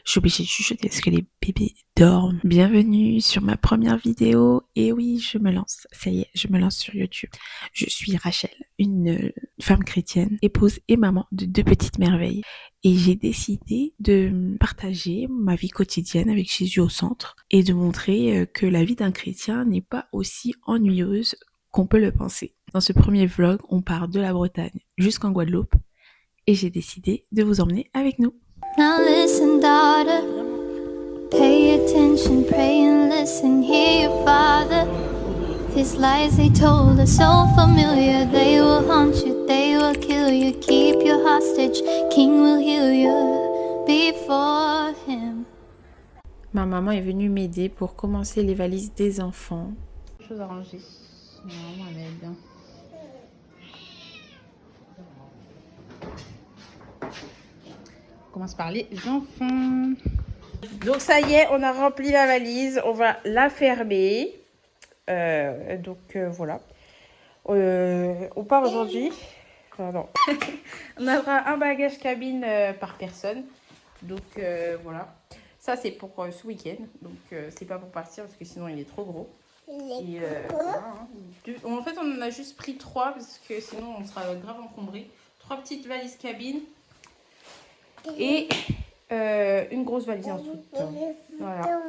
Je suis obligée de chuchoter parce que les bébés dorment. Bienvenue sur ma première vidéo. Et oui, je me lance. Ça y est, je me lance sur YouTube. Je suis Rachel, une femme chrétienne, épouse et maman de 2 petites merveilles. Et j'ai décidé de partager ma vie quotidienne avec Jésus au centre et de montrer que la vie d'un chrétien n'est pas aussi ennuyeuse qu'on peut le penser. Dans ce premier vlog, on part de la Bretagne jusqu'en Guadeloupe et j'ai décidé de vous emmener avec nous. Now listen, daughter, pay attention, pray and listen, hear your father. These lies they told are so familiar, they will haunt you, they will kill you, keep you hostage, king will heal you before him. Ma maman est venue m'aider pour commencer les valises des enfants. Chose à ranger. Normalement, elle est bien. On commence par les enfants. Donc ça y est, on a rempli la valise. On va la fermer. Voilà. On part aujourd'hui. Pardon. On aura un bagage cabine par personne. Donc voilà. Ça c'est pour ce week-end. Donc c'est pas pour partir parce que sinon il est trop gros. Et voilà, hein. En fait on en a juste pris 3 parce que sinon on sera grave encombré. 3 petites valises cabine et une grosse valise en soute. Voilà.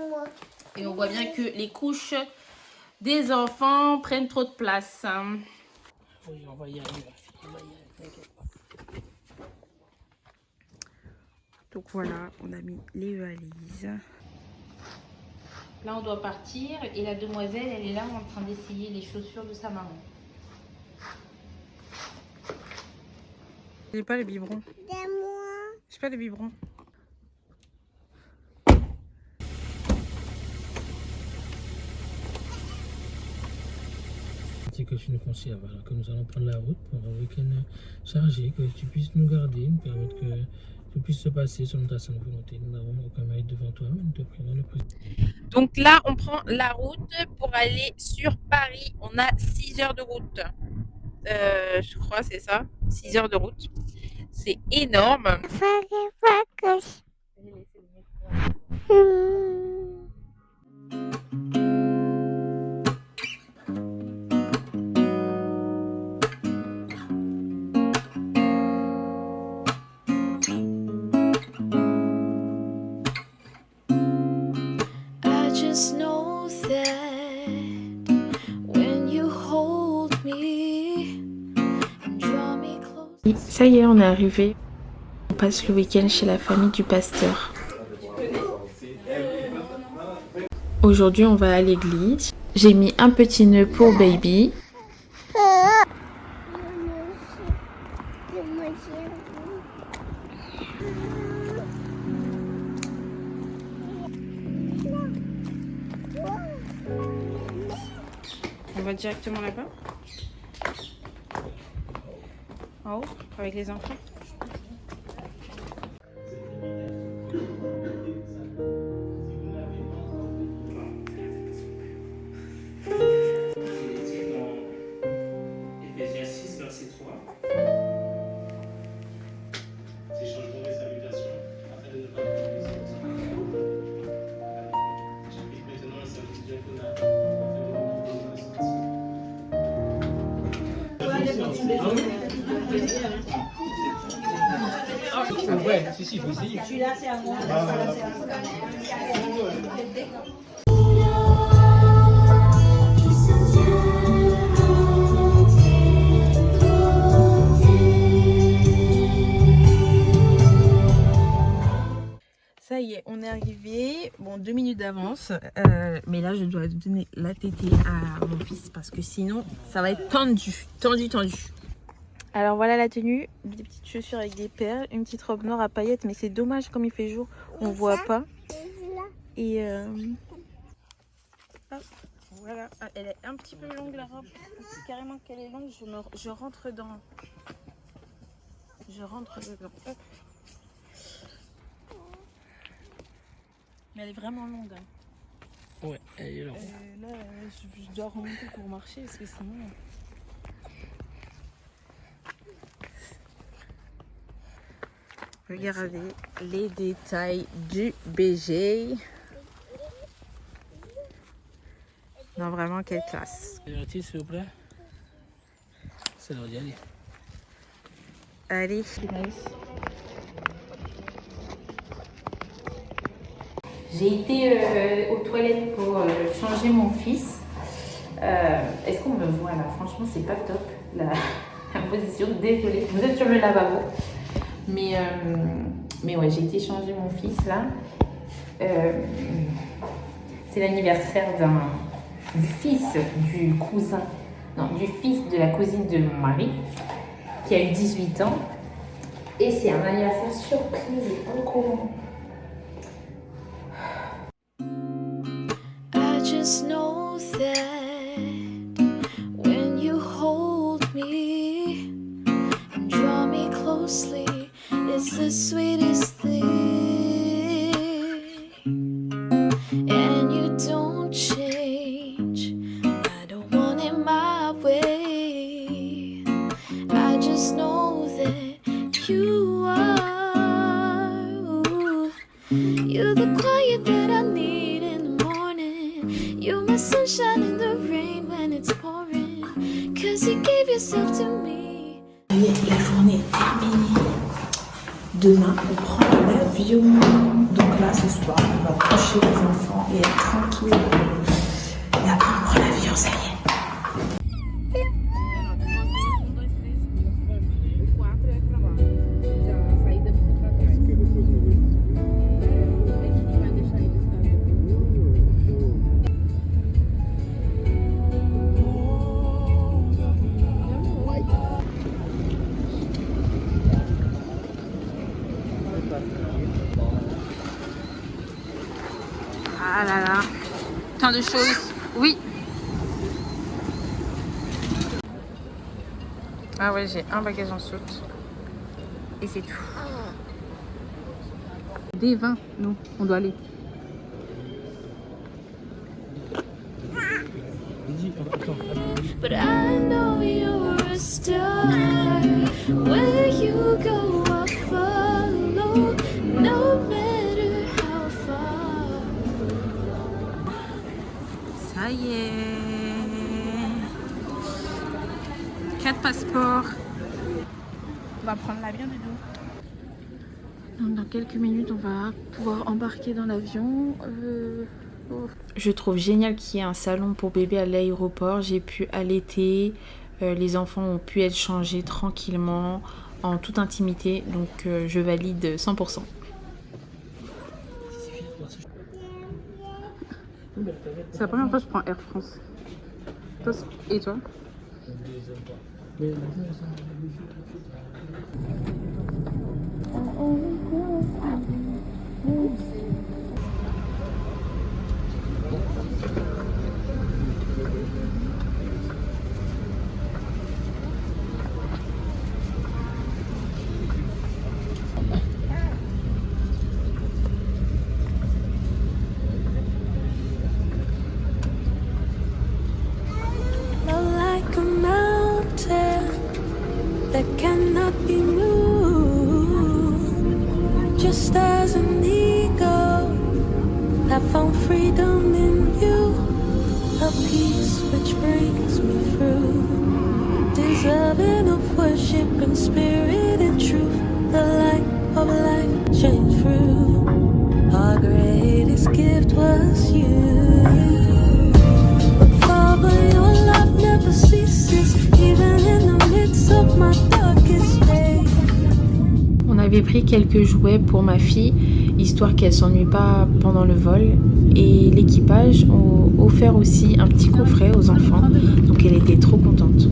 Et on voit bien que les couches des enfants prennent trop de place. Oui, on va y arriver, on va y arriver, t'inquiète pas. Donc voilà, on a mis les valises. Là, on doit partir et la demoiselle, elle est là en train d'essayer les chaussures de sa maman. J'ai pas le biberon. J'ai pas de biberon. Que tu nous conseilles, voilà, que nous allons prendre la route pour un week-end chargé, que tu puisses nous garder, nous permettre que tout puisse se passer selon ta sainte volonté. Nous n'avons aucun mérite devant toi, mais nous te prions le président. Donc là, on prend la route pour aller sur Paris. On a 6 heures de route. Je crois, c'est ça. 6 heures de route. C'est énorme. I just know that when you hold me and draw me close. Ça y est, on est arrivé. On passe le week-end chez la famille du pasteur. Aujourd'hui, on va à l'église. J'ai mis un petit nœud pour baby. On va directement là-bas. En haut, avec les enfants. Éphésiens 6, verset 3. Ces changements des salutations afin de ne pas oublier ce que j'applique maintenant le salut diaconat afin de nous trouver dans le sens. Ouais, si, il faut essayer. Celui-là, c'est à moi. Ça y est, on est arrivé. Bon, 2 minutes d'avance. Mais là, je dois donner la tétée à mon fils parce que sinon, ça va être tendu. Tendu. Alors voilà la tenue. Des petites chaussures avec des perles. Une petite robe noire à paillettes. Mais c'est dommage, comme il fait jour, on voit pas. Et hop, voilà. Ah, elle est un petit peu longue la robe. Carrément qu'elle est longue. Je rentre dans. Je rentre dedans. Hop. Mais elle est vraiment longue. Hein. Ouais, elle est là. Là, je dois remonter pour marcher parce que sinon. Regardez les détails du BG. Non, vraiment, quelle classe. S'il vous plaît. C'est l'heure d'y aller. Allez. J'ai été aux toilettes pour changer mon fils. Est-ce qu'on me voit là? Franchement, c'est pas top la position. Désolée, vous êtes sur le lavabo. Mais ouais, j'ai été changer mon fils là. C'est l'anniversaire du fils du cousin, non, du fils de la cousine de mon mari qui a eu 18 ans. Et c'est un anniversaire surprise et pas courant. I just know that when you hold me and draw me closely, it's the sweetest thing. And you don't change. I don't want it my way. I just know that you are. You're the quiet that I need in the morning. You're my sunshine in the rain when it's pouring. 'Cause you gave yourself to me. La journée est terminée. Demain, on prend l'avion. Donc là, ce soir, on va coucher les enfants et être tranquille. Et après, on prend l'avion, ça y est. Ah là là, tant de choses. Oui. Ah ouais, j'ai un bagage en soute. Et c'est tout. Dès 20, nous, on doit aller. But I know you're a star. Where you go, I'll follow. No matter how far. Ça y est. 4 passeports. On va prendre l'avion du tout. Donc, dans quelques minutes, on va pouvoir embarquer dans l'avion. Je trouve génial qu'il y ait un salon pour bébé à l'aéroport. J'ai pu allaiter. Les enfants ont pu être changés tranquillement, en toute intimité. Donc, je valide 100%. C'est la première fois que je prends Air France. Et toi? Like a mountain that cannot be moved. Just as an eagle, I found freedom in you. A peace which brings me through. Deserving of worship in spirit and truth. The light of life shines through. Our greatest gift was you. But Father, your love never ceases, even in the midst of my darkest days. On avait pris quelques jouets pour ma fille, histoire qu'elle s'ennuie pas pendant le vol. Et l'équipage ont offert aussi un petit coffret aux enfants, donc elle était trop contente.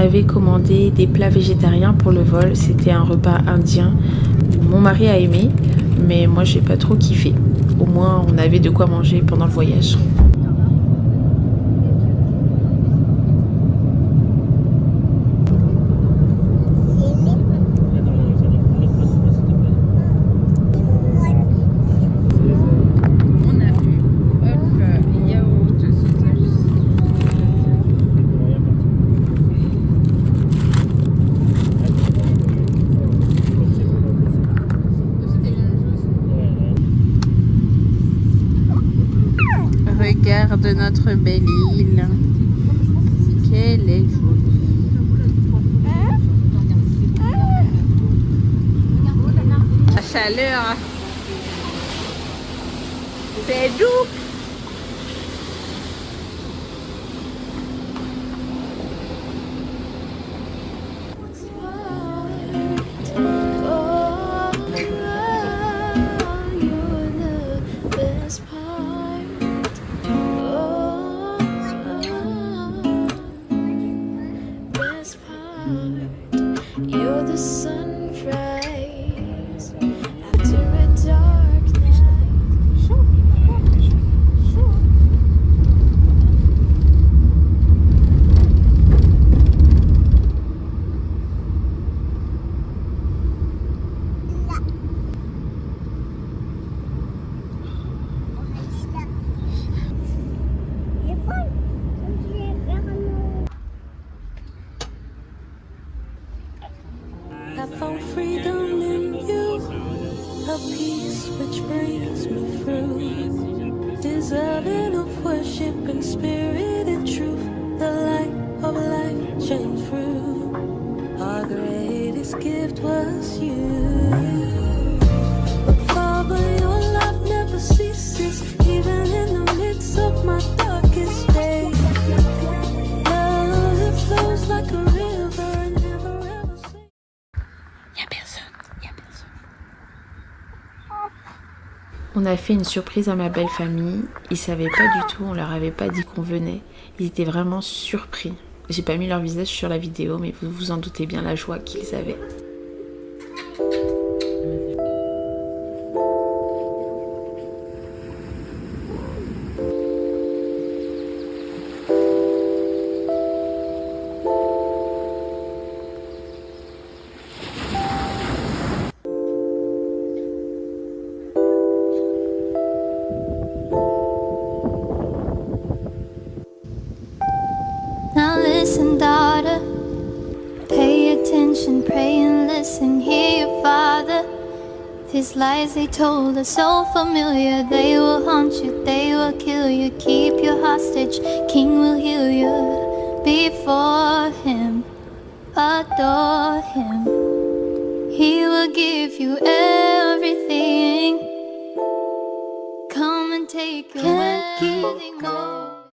avait commandé des plats végétariens pour le vol. C'était un repas indien. Mon mari a aimé, mais moi j'ai pas trop kiffé. Au moins on avait de quoi manger pendant le voyage. Regarde notre belle île. Quelle est jolie. La chaleur. C'est doux. You're the sunrise after a dark night. I found freedom in you, a peace which brings me through, deserving of worship and spirit and truth. The light of life shone through. Our greatest gift was you. But Father, your love never ceases, even in the midst of my darkest days. Love that flows like a river and never ever ceases. On a fait une surprise à ma belle famille. Ils savaient pas du tout, on leur avait pas dit qu'on venait. Ils étaient vraiment surpris. J'ai pas mis leur visage sur la vidéo, mais vous vous en doutez bien la joie qu'ils avaient. Now listen, daughter, pay attention, pray and listen, hear your father. These lies they told are so familiar, they will haunt you, they will kill you, keep you hostage, King will heal you. Before him, adore him, he will give you everything. Come and take your wealth,